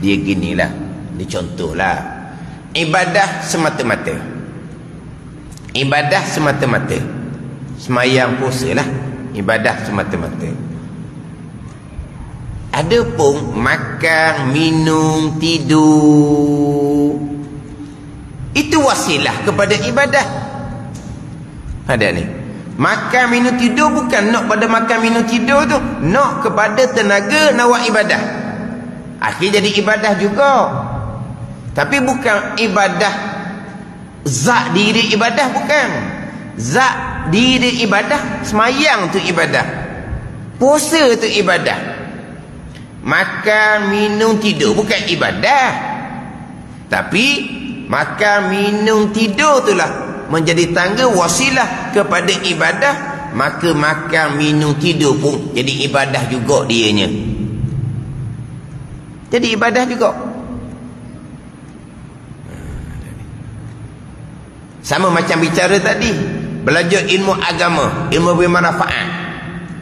Dia ginilah, ni contohlah. Ibadah semata-mata. Ibadah semata-mata. Semayang puasa lah, ibadah semata-mata. Adapun makan, minum, tidur, itu wasilah kepada ibadah. Ada ni. Makan, minum, tidur bukan nak pada makan, minum, tidur tu, nak kepada tenaga nak buat ibadah. Akhir jadi ibadah juga. Tapi bukan ibadah zat diri ibadah, bukan. Zat diri ibadah, semayang tu ibadah. Puasa tu ibadah. Makan, minum, tidur bukan ibadah. Tapi makan, minum, tidur itulah menjadi tangga wasilah kepada ibadah. Maka makan, minum, tidur pun jadi ibadah juga dianya. Jadi ibadah juga. Sama macam bicara tadi, belajar ilmu agama, ilmu bermanfaat.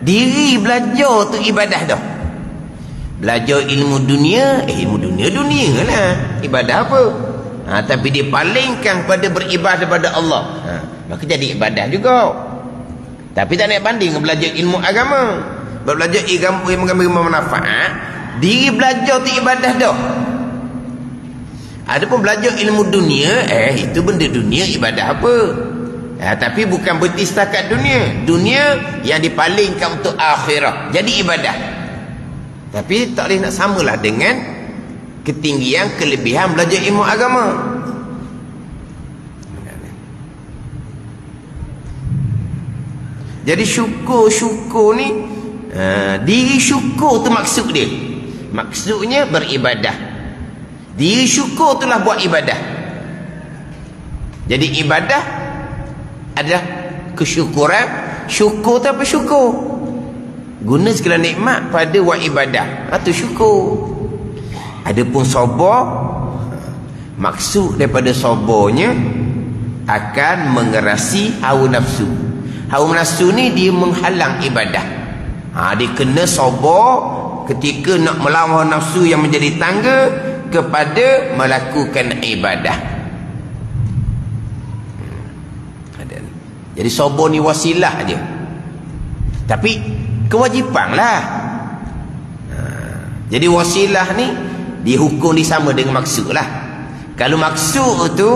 Diri belajar tu ibadah dah. Belajar ilmu dunia, ilmu dunia lah, ibadah apa? Tapi dia palingkan pada beribadah kepada Allah, maka jadi ibadah juga. Tapi tak nak banding dengan belajar ilmu agama. Belajar ilmu bermanfaat, diri belajar tu ibadah dah. Adapun belajar ilmu dunia, itu benda dunia, ibadah apa? Tapi bukan berhenti setakat dunia. Dunia yang dipalingkan untuk akhirat, jadi ibadah. Tapi tak boleh nak samalah dengan ketinggian, kelebihan belajar ilmu agama. Jadi syukur ni, diri syukur tu maksud dia. Maksudnya beribadah. Diri syukur itulah buat ibadah. Jadi ibadah adalah kesyukuran. Syukur tu apa syukur? Guna segala nikmat pada buat ibadah, itu syukur. Adapun sabar, maksud daripada sabarnya akan mengerasi hawa nafsu. Hawa nafsu ni dia menghalang ibadah. Dia kena sabar ketika nak melawan hawa nafsu yang menjadi tangga kepada melakukan ibadah. Jadi sabar ni wasilah aja. Tapi kewajipan lah. Jadi wasilah ni dihukum disama dengan maksud lah. Kalau maksud tu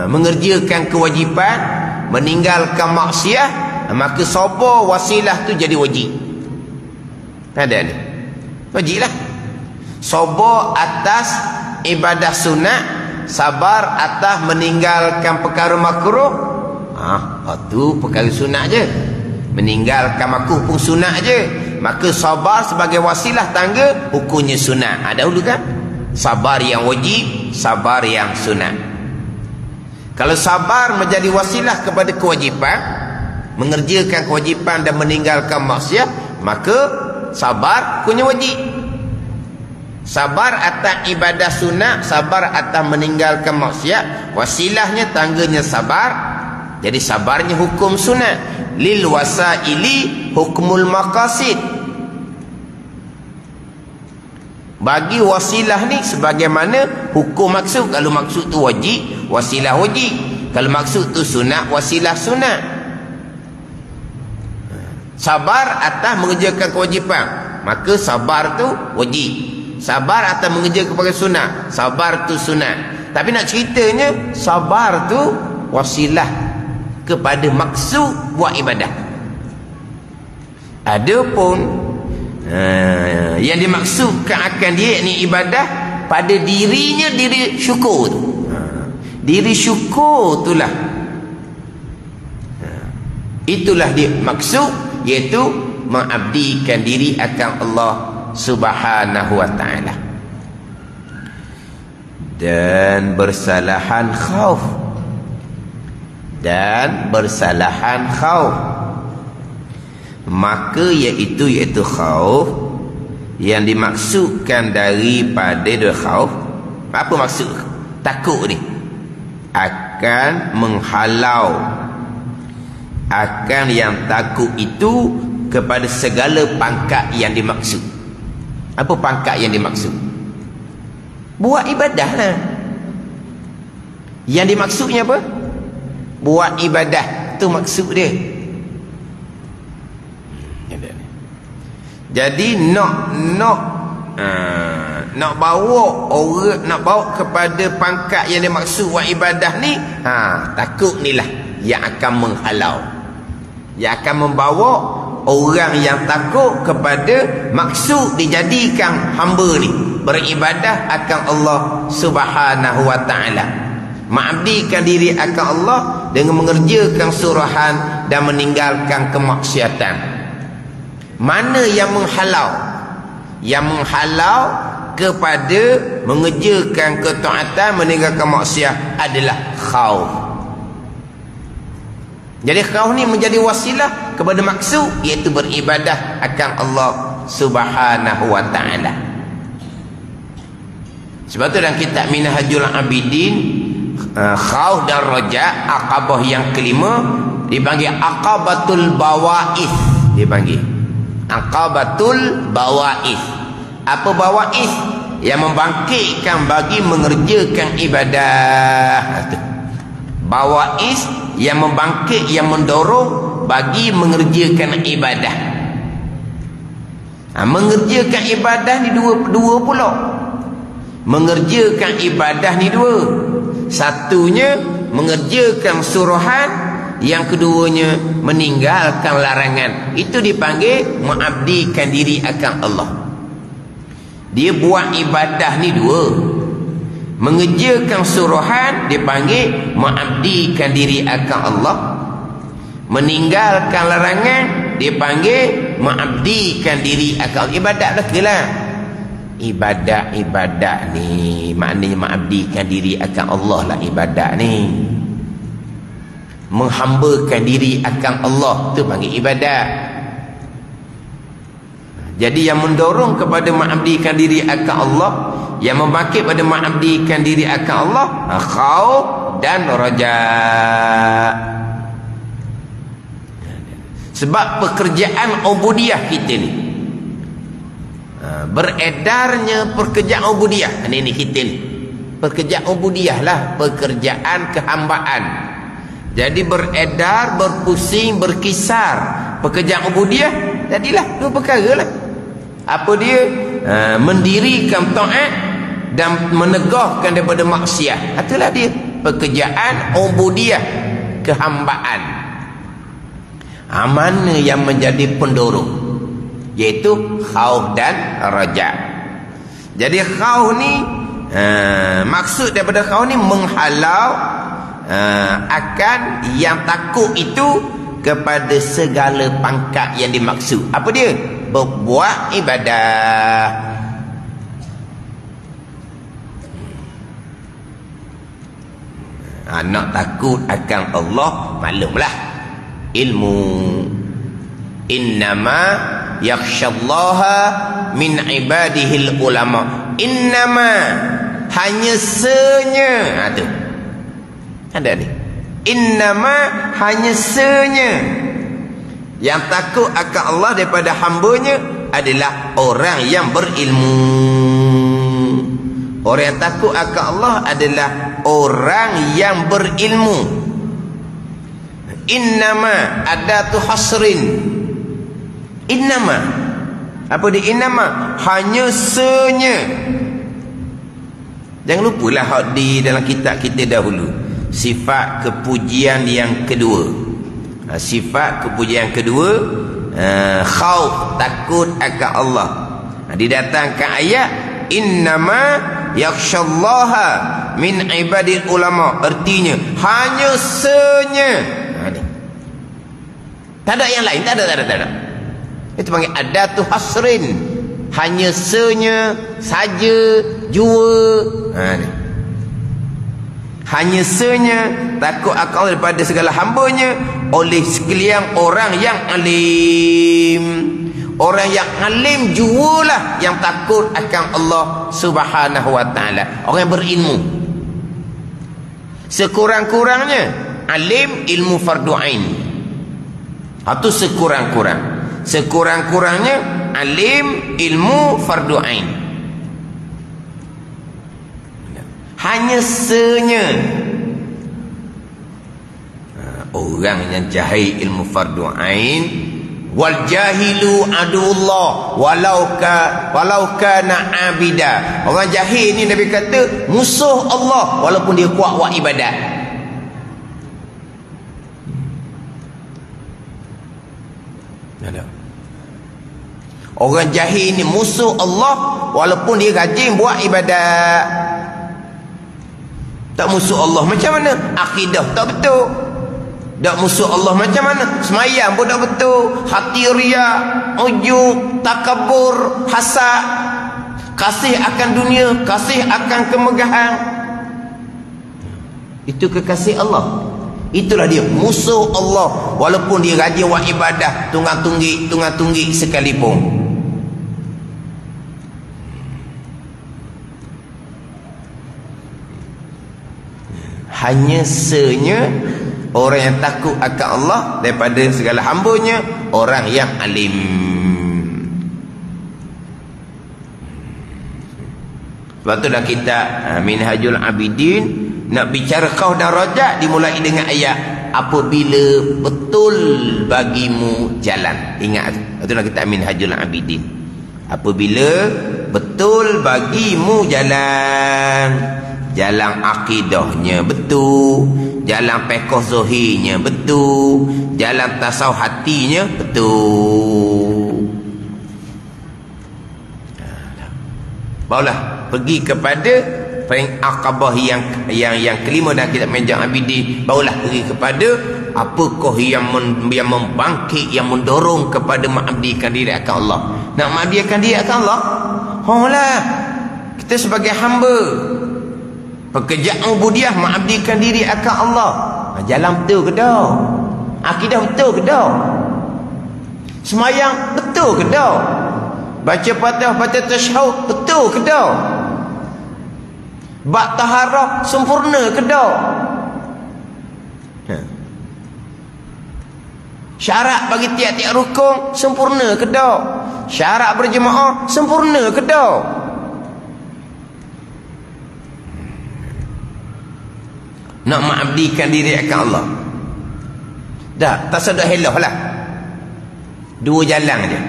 mengerjakan kewajipan, meninggalkan maksiat, maka sabar wasilah tu jadi wajib. Ada ni wajib lah. Sabar atas ibadah sunat, sabar atas meninggalkan perkara makruh, itu perkara sunat je. Meninggalkan makruh pun sunat je. Maka sabar sebagai wasilah tangga, hukumnya sunat. Dahulu kan sabar yang wajib, sabar yang sunat. Kalau sabar menjadi wasilah kepada kewajipan, mengerjakan kewajipan dan meninggalkan maksiat, maka sabar hukumnya wajib. Sabar atas ibadah sunat, sabar atas meninggalkan maksiat, wasilahnya tangganya sabar. Jadi sabarnya hukum sunat. Lil wasaili hukmul maqasid. Bagi wasilah ni sebagaimana hukum maksud. Kalau maksud tu wajib, wasilah wajib. Kalau maksud tu sunat, wasilah sunat. Sabar atas mengerjakan kewajipan, maka sabar tu wajib. Sabar atas mengerjakan perkara sunat, sabar tu sunat. Tapi nak ceritanya, sabar tu wasilah kepada maksud buat ibadah. Adapun yang dimaksudkan akan dia ni ibadah pada dirinya, diri syukur tu. Diri syukur itulah, itulah dia maksud, iaitu mengabdikan diri akan Allah Subhanahu wa ta'ala. Dan bersalahan khauf, dan bersalahan khauf, maka iaitu khauf yang dimaksudkan daripada khauf. Apa maksud takut ni? Akan menghalau akan yang takut itu kepada segala pangkat yang dimaksud. Apa pangkat yang dimaksud? Buat ibadah lah. Yang dimaksudnya apa? Buat ibadah. Itu maksud dia. Jadi nak bawa orang, nak bawa kepada pangkat yang dimaksud buat ibadah ni, takut ni lah yang akan menghalau, yang akan membawa orang yang takut kepada maksud dijadikan hamba ni beribadah akan Allah Subhanahu wa ta'ala, mengabdikan diri akan Allah dengan mengerjakan suruhan dan meninggalkan kemaksiatan. Mana yang menghalau? Yang menghalau kepada mengerjakan ketaatan, meninggalkan maksiat adalah khauf. Jadi khauf ni menjadi wasilah kepada maksud, iaitu beribadah akan Allah Subhanahu wa ta'ala. Sebab tu dalam kitab Minhajul Abidin, khauf dan raja, aqabah yang kelima dipanggil aqabatul bawa'ith. Dipanggil aqabatul bawa'ith. Apa bawa'ith? Yang membangkitkan bagi mengerjakan ibadah. Bawa'ith yang membangkit, yang mendorong bagi mengerjakan ibadah. Mengerjakan ibadah ni dua pula. Mengerjakan ibadah ni dua. Satunya mengerjakan suruhan, yang keduanya meninggalkan larangan. Itu dipanggil mengabdikan diri akan Allah. Dia buat ibadah ni dua. Mengerjakan suruhan dipanggil mengabdikan diri akan Allah. Meninggalkan larangan dipanggil mengabdikan diri akan Allah. Ibadat lah. Ibadat ni maknanya mengabdikan diri akan Allah lah ibadat ni. Menghambakan diri akan Allah, tu panggil ibadat. Jadi yang mendorong kepada mengabdikan diri akan Allah, yang membangkit pada mengabdikan diri akan Allah, khauf dan raja. Sebab pekerjaan ubudiyah kita ni, beredarnya pekerjaan ubudiyah ni kita ni, pekerjaan ubudiyah lah, pekerjaan kehambaan. Jadi beredar, berpusing, berkisar pekerjaan ubudiyah, jadilah dua perkara lah. Apa dia? Mendirikan taat dan menegahkan daripada maksiat. Itulah dia pekerjaan ubudiyah, kehambaan. Mana yang menjadi pendorong? Iaitu khauf dan raja. Jadi khauf ni, maksud daripada khauf ni menghalau akan yang takut itu kepada segala pangkat yang dimaksud. Apa dia? Berbuat ibadah. Nak takut akan Allah, maklumlah ilmu. Innama yakhsyallaha min ibadihil ulama. Innama, hanya senya. Tu ada ni. Innama, hanya senya. Yang takut akan Allah daripada hambanya adalah orang yang berilmu. Orang yang takut akan Allah adalah orang yang berilmu. Innama adatu hasrin. Innama, apa dia innama? Hanya senya. Jangan lupalah hak di dalam kitab kita dahulu, sifat kepujian yang kedua. Sifat kepujian yang kedua, khauf, takut akan Allah. Didatangkan ayat innama yakhsyallaha min ibadil ulama. Artinya hanya senya. Tak ada yang lain, tak ada. Itu panggil adatu hasrin. Hanya senya saja, jua. Hanya senya takut akan Allah daripada segala hambanya oleh sekalian orang yang alim. Orang yang alim jualah yang takut akan Allah Subhanahu wa ta'ala. Orang yang berilmu. Sekurang-kurangnya alim ilmu fardu ain. Itu sekurang-kurangnya alim ilmu fardu ain. Hanya senya. Orang yang jahil ilmu fardu ain, wal jahilu adullah walau kana abida. Orang jahil ni Nabi kata musuh Allah walaupun dia kuat buat ibadat. Orang jahil ni musuh Allah walaupun dia rajin buat ibadat. Tak musuh Allah macam mana? Akidah tak betul. Tak musuh Allah macam mana? Semayang pun tak betul. Hati riak, ujub, takabur, hasad, kasih akan dunia, kasih akan kemegahan. Itu kekasih Allah. Itulah dia musuh Allah walaupun dia rajin buat ibadah tunggang-tunggik sekalipun. Hanya senya orang yang takut akan Allah daripada segala hambanya, orang yang alim. Sebab tu dah kita Minhajul Abidin nak bicara kau darajat dimulai dengan ayat apabila betul bagimu jalan. Ingat, itu dah kita Minhajul Abidin. Apabila betul bagimu jalan, jalan akidahnya betul, jalan pekoh zohirnya betul, jalan tasawuf hatinya betul. Barulah pergi kepada Aqabah yang kelima dan kitab Minhajul Abidin. Barulah pergi kepada apakah yang membangkit, yang mendorong kepada mengabdikan diri akan Allah. Nak mengabdikan diri akan Allah, lah kita sebagai hamba, pekerjaan ubudiah mengabdikan diri akan Allah. Jalan betul ke dah? Akidah betul ke dah? Semayang betul ke dah? Baca Fatihah, baca tasyahud betul ke dah? Bab taharah sempurna ke dah? Syarat bagi tiap-tiap rukun sempurna ke dah? Syarat berjemaah sempurna ke dah? Nak mengabdikan diri akan Allah. Dah, tak sedar helah lah. Dua jalan je.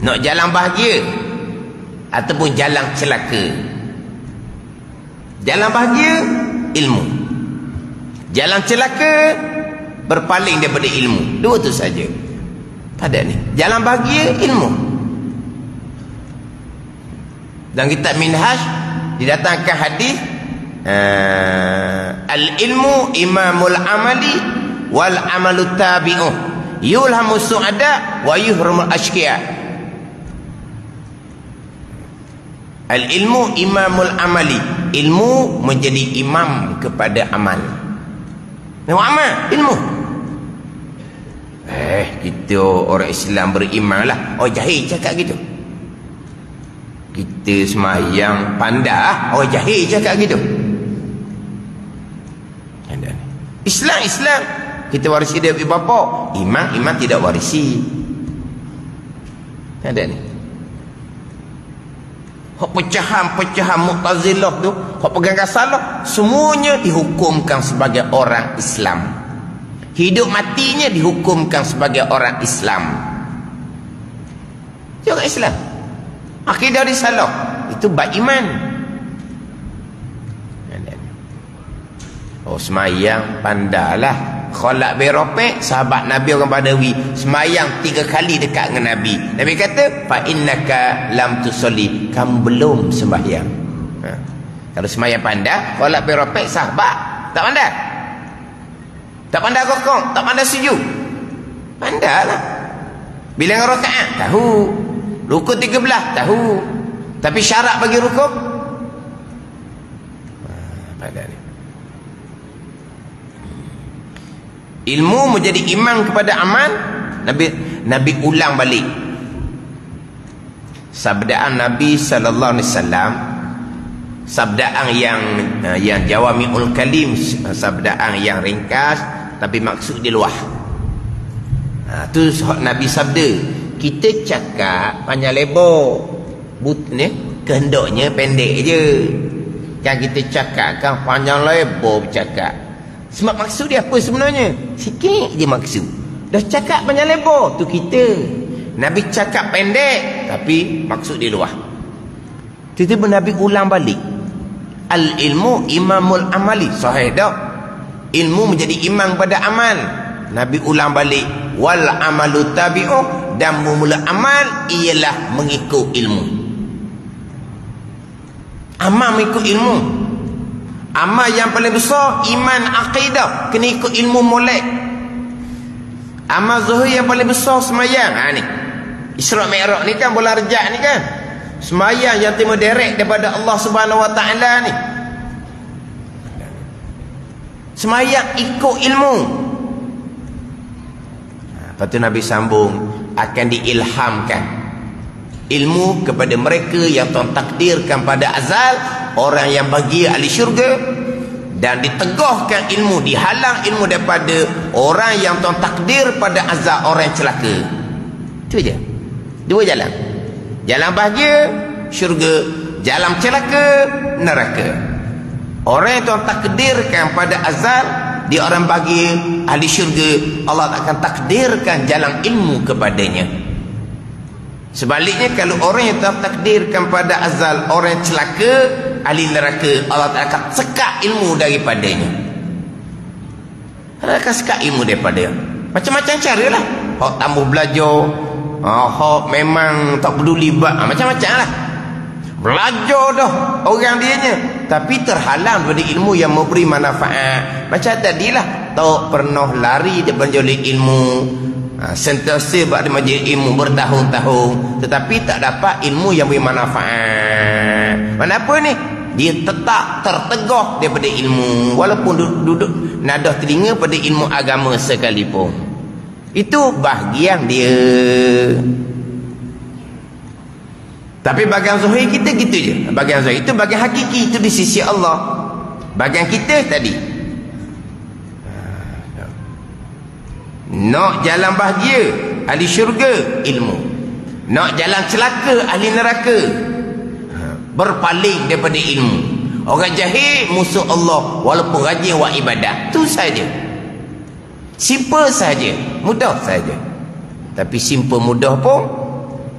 Nak jalan bahagia ataupun jalan celaka. Jalan bahagia ilmu. Jalan celaka berpaling daripada ilmu. Dua tu saja. Tak ada ni. Jalan bahagia ilmu. Dan kitab Minhaj didatangkan hadis al-ilmu imamul amali wal amalu tabi'uh yulhamu su'ada wa yuhramul ashqiya. Al-ilmu imamul amali, ilmu menjadi imam kepada amal. Nama amal ilmu. Kita orang Islam beriman lah. Oh jahil cakap gitu. Kita semayang pandah, orang jahil cakap gitu. Islam kita warisi dari ibu bapa. Iman tidak warisi. Ada ni. Hak pecahan Mu'tazilah tu, hak pegang salah, semuanya dihukumkan sebagai orang Islam. Hidup matinya dihukumkan sebagai orang Islam. Dia orang Islam. Akidah dia salah, itu bab iman. Oh semayang pandalah. Khalaq bin Rafi', sahabat Nabi orang Badawi, semayang 3 kali dekat dengan Nabi. Nabi kata fa innaka lam tusalli, kamu belum sembahyang. Kalau semayang pandai, Khalaq bin Rafi' sahabat tak pandai. Tak pandai rukuk, tak pandai sujud. Pandailah. Bilangan rakaat tahu. Rukuk 13 tahu. Tapi syarat bagi rukuk pandai. Ilmu menjadi imam kepada amal. Nabi ulang balik sabdaan Nabi sallallahu alaihi wasallam, sabdaan yang jawami'ul kalim, sabdaan yang ringkas tapi maksud dia luah. Tu Nabi sabda. Kita cakap panjang lebar, kehendaknya pendek je. Kan kita cakap kan panjang lebar bercakap. Sebab maksud dia apa sebenarnya? Sikit je maksud. Dah cakap panjang lebar tu kita. Nabi cakap pendek tapi maksud dia luas. Tiba-tiba Nabi ulang balik. Al-ilmu imamul amali. Sahih dah. Ilmu menjadi imam pada amal. Nabi ulang balik. Wal amalu tabi'u. Dan mula amal ialah mengikut ilmu. Amal mengikut ilmu. Amal yang paling besar iman akidah, kena ikut ilmu molek. Amal zuhur yang paling besar semayang. Ni Isra Mi'raj ni kan, bulan Rejab ni kan, semayang yang timur direct daripada Allah Subhanahu Wa Taala ni. Semayang ikut ilmu. Lepas tu Nabi sambung, akan diilhamkan ilmu kepada mereka yang Tuhan takdirkan pada azal, orang yang bagi ahli syurga, dan ditegahkan ilmu, dihalang ilmu daripada orang yang Tuhan takdir pada azal, orang yang celaka. Itu je. Dua jalan. Jalan bahagia, syurga. Jalan celaka, neraka. Orang yang Tuhan takdirkan pada azal, dia orang bahagia, ahli syurga, Allah akan takdirkan jalan ilmu kepadanya. Sebaliknya, kalau orang yang telah takdirkan pada azal, orang yang celaka, ahli neraka, Allah akan sekat ilmu daripadanya. Allah akan sekat ilmu daripadanya. Macam-macam cara lah. Hak tambah belajar, hak memang tak peduli, macam-macam lah. Belajar dah orang dianya, tapi terhalang daripada ilmu yang memberi manfaat. Macam tadilah, tak pernah lari daripada majlis ilmu, sentiasa berada majlis ilmu bertahun-tahun, tetapi tak dapat ilmu yang beri manfaat. Kenapa ni? Dia tetap tertegah daripada ilmu, walaupun duduk nadah telinga pada ilmu agama sekalipun. Itu bahagian dia. Tapi bagian zahir kita gitu je. Bagian zahir itu bagian hakiki, itu di sisi Allah. Bagian kita tadi, nak jalan bahagia, ahli syurga, ilmu. Nak jalan celaka, ahli neraka, berpaling daripada ilmu. Orang jahil musuh Allah, walaupun rajin buat ibadat. Itu saja. Simple saja, mudah saja. Tapi simple mudah pun,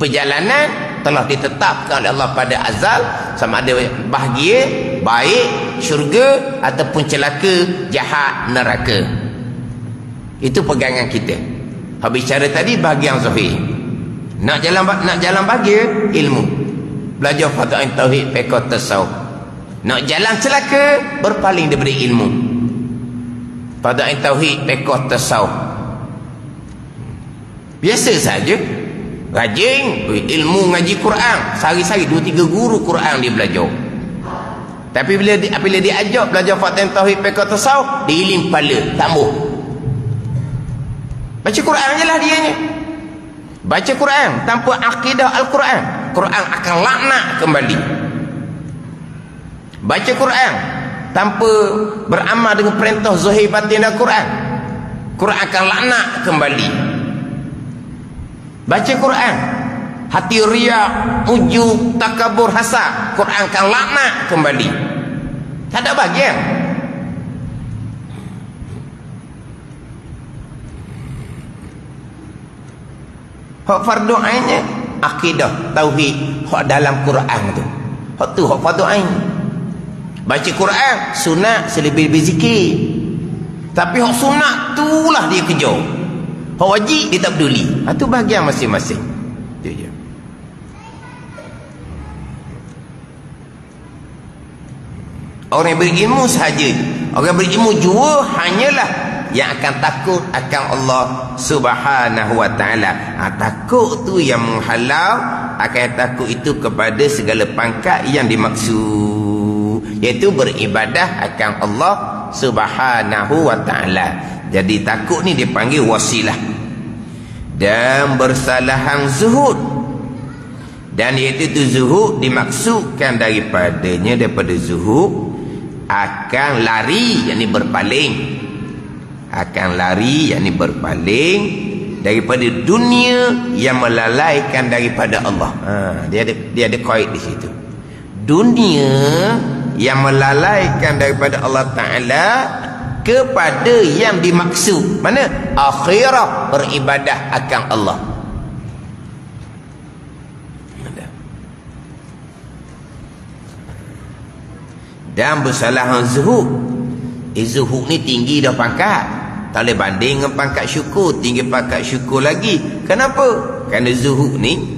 perjalanan telah ditetapkan oleh Allah pada azal, sama ada bahagia, baik, syurga, ataupun celaka, jahat, neraka. Itu pegangan kita. Habis cara tadi bahagian zahir. Nak jalan bahagia, ilmu. Belajar fadha'in tauhid, fiqh tasawuf. Nak jalan celaka, berpaling daripada ilmu. Fadha'in tauhid, fiqh tasawuf. Biasa saja. Rajin ilmu ngaji Quran, sehari-hari 2-3 guru Quran dia belajar. Tapi bila dia ajak belajar fakta tauhid, fiqh tasawuf, dia ilim kepala, tambah. Baca Quran je lah dianya. Baca Quran tanpa akidah Al-Quran, Quran akan laknat kembali. Baca Quran tanpa beramal dengan perintah zahir batin Al-Quran, Quran akan laknat kembali. Baca Quran hati riak, ujub, takabur, hasad, Quran akan laknat kembali. Tak ada bahagian. Hak fardu ainnya akidah tauhid, hak dalam Quran tu. Hak tu hak fardu ain. Baca Quran sunat selebih-lebih zikir. Tapi hak sunat tulah dia kejar. Hak wajib dia tak peduli. Itu bahagian masing-masing. Itu je. Orang yang berilmu sahaja. Orang yang berilmu jua hanyalah yang akan takut akan Allah Subhanahu Wa Taala. Takut tu yang menghalau, akan takut itu kepada segala pangkat yang dimaksud, iaitu beribadah akan Allah Subhanahu Wa Taala. Jadi takut ni dipanggil wasilah. Dan bersalahan zuhud. Dan iaitu tu zuhud dimaksudkan daripada zuhud akan lari, yakni berpaling. Akan lari, yakni berpaling daripada dunia yang melalaikan daripada Allah. Dia ada qaid di situ. Dunia yang melalaikan daripada Allah Ta'ala kepada yang dimaksud. Mana? Akhirah, beribadah akan Allah. Dan bersalah zuhud. Zuhud ni tinggi dah pangkat, tak boleh banding dengan pangkat syukur. Tinggi pangkat syukur lagi. Kenapa? Kerana zuhud ni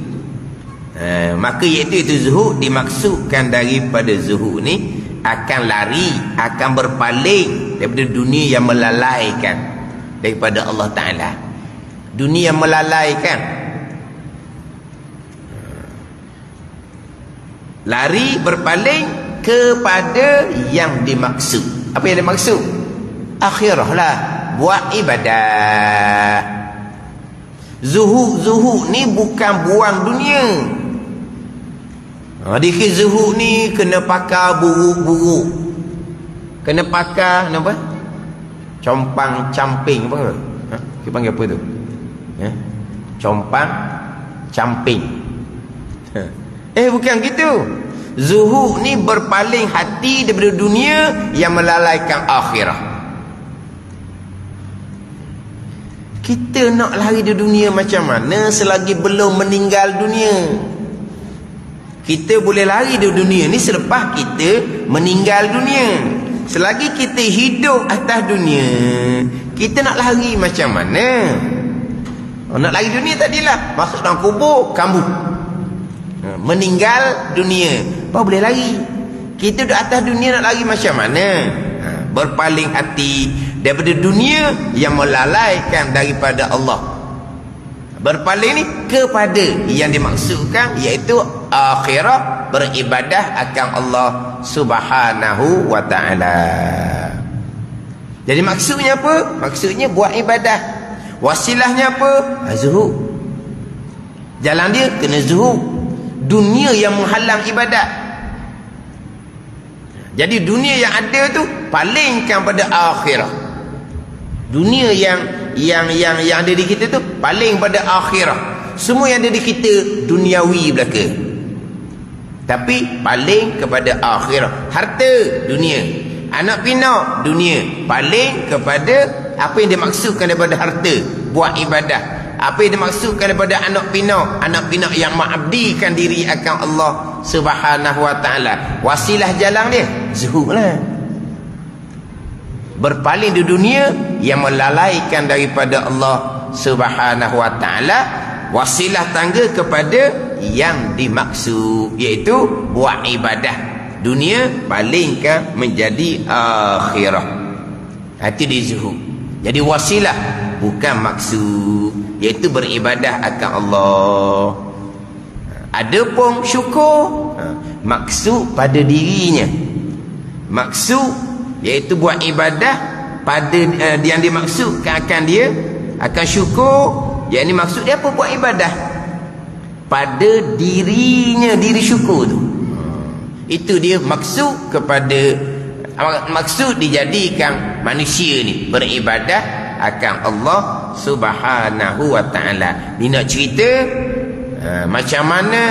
maka iaitu zuhud dimaksudkan daripada zuhud ni akan lari, akan berpaling daripada dunia yang melalaikan daripada Allah Ta'ala. Dunia yang melalaikan, lari, berpaling kepada yang dimaksud. Apa yang dimaksud? Akhirah lah, buat ibadah. Zuhud ni bukan buang dunia. Dikir zuhud ni kena pakar buruk-buruk, kena pakar apa? Compang camping apa? Kita panggil apa tu? Compang camping. Bukan gitu. Zuhud ni berpaling hati daripada dunia yang melalaikan akhirah. Kita nak lari dari dunia macam mana selagi belum meninggal dunia? Kita boleh lari dari dunia ni selepas kita meninggal dunia. Selagi kita hidup atas dunia, kita nak lari macam mana? Nak lari dunia tadilah masuk dalam kubur, kambuh, meninggal dunia, baru boleh lari. Kita duduk atas dunia nak lari macam mana? Berpaling hati daripada dunia yang melalaikan daripada Allah. Berpaling ni kepada yang dimaksudkan, iaitu akhirah, beribadah akan Allah Subhanahu wa Ta'ala. Jadi maksudnya apa? Maksudnya buat ibadah. Wasilahnya apa? Zuhud. Jalan dia kena zuhud. Dunia yang menghalang ibadat. Jadi dunia yang ada tu palingkan pada akhirah. Dunia yang ada di kita tu paling pada akhirah. Semua yang ada di kita duniawi belaka, tapi paling kepada akhirah. Harta dunia, anak pinak dunia, paling kepada apa yang dimaksudkan daripada harta, buat ibadah. Apa yang dimaksudkan daripada anak pinak yang mengabdikan diri akan Allah Subhanahu wa Ta'ala. Wasilah jalan dia zuhud lah. Berpaling di dunia yang melalaikan daripada Allah Subhanahu wa Ta'ala. Wasilah tangga kepada yang dimaksud, iaitu buat ibadah. Dunia palingkan menjadi akhirah. Itu di zuhud. Jadi wasilah bukan maksud, iaitu beribadah akan Allah. Adapun syukur, maksud pada dirinya. Maksud iaitu buat ibadah pada yang dimaksudkan akan dia, akan syukur. Yang ini maksud dia apa? Buat ibadah pada dirinya, diri syukur tu. Itu dia maksud kepada, maksud dijadikan manusia ni beribadah akan Allah Subhanahu wa Ta'ala. Ni nak cerita macam mana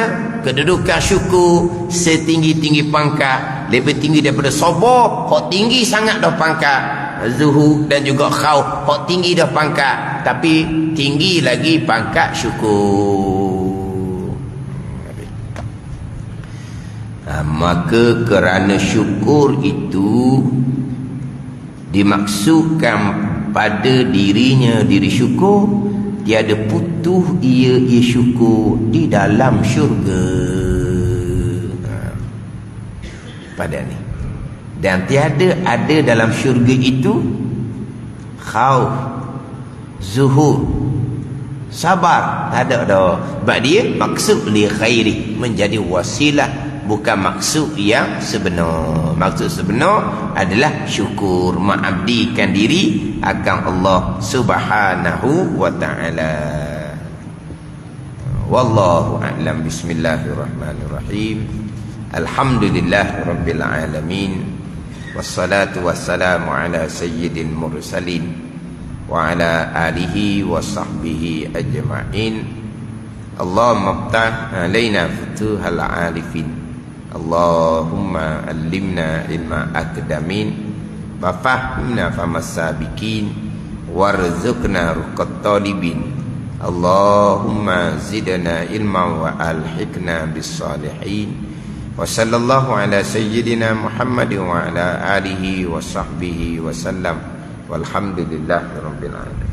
kedudukan syukur setinggi-tinggi pangkat, lebih tinggi daripada sabar, hak tinggi sangat dah pangkat. Zuhud dan juga khauf, hak tinggi dah pangkat, tapi tinggi lagi pangkat syukur. Maka kerana syukur itu dimaksudkan pada dirinya, diri syukur, tiada putus ia syukur di dalam syurga. Pada ni. Dan tiada ada dalam syurga itu khauf, zuhud, sabar. Tak ada dah. Sebab dia maksud li khairi, menjadi wasilah, bukan maksud yang sebenar. Maksud sebenar adalah syukur, mengabdikan diri akan Allah Subhanahu wa Ta'ala. Wallahu a'lam. Bismillahirrahmanirrahim. Alhamdulillahirabbil alamin. Wassalatu wassalamu ala sayyidil mursalin wa ala alihi wa sahbihi ajma'in. Allahumma ftah alaina futuhal arifin Allahumma allimna ilma aqdamin wa fahimna famasabikin warzuqna ruqat talibin. Allahumma zidna ilma wa alhiqna bis salihin. Wa sallallahu ala sayyidina Muhammad wa ala alihi wa sahbihi wa sallam. Walhamdulillahi rabbil alamin.